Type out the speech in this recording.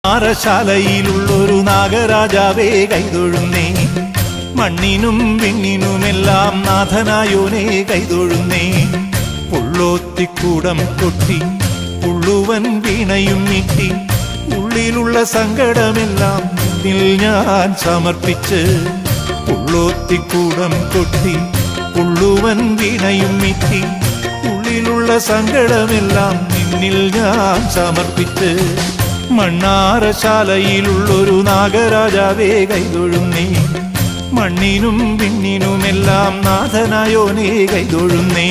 ആരശാലയിലുള്ളൊരു നാഗരാജാവേ കൈതൊഴുന്നേ, മണ്ണിനും വിണ്ണിനുമെല്ലാം നാഥനായോനെ കൈതൊഴുന്നേ. പുള്ളോത്തിക്കൂടം കൊട്ടി പുള്ളുവൻ വീണയും മീട്ടി, ഉള്ളിലുള്ള സങ്കടമെല്ലാം നിന്നിൽ ഞാൻ സമർപ്പിച്ച്. പുള്ളോത്തിക്കൂടം കൊട്ടി പുള്ളുവൻ വീണയും മീട്ടി, ഉള്ളിലുള്ള സങ്കടമെല്ലാം നിന്നിൽ ഞാൻ സമർപ്പിച്ച്. മണ്ണാറശാലയിലുള്ളൊരു നാഗരാജാവേ കൈതൊഴുന്നേ, മണ്ണിനും വിണ്ണിനുമെല്ലാം നാഥനായോനേ കൈതൊഴുന്നേ.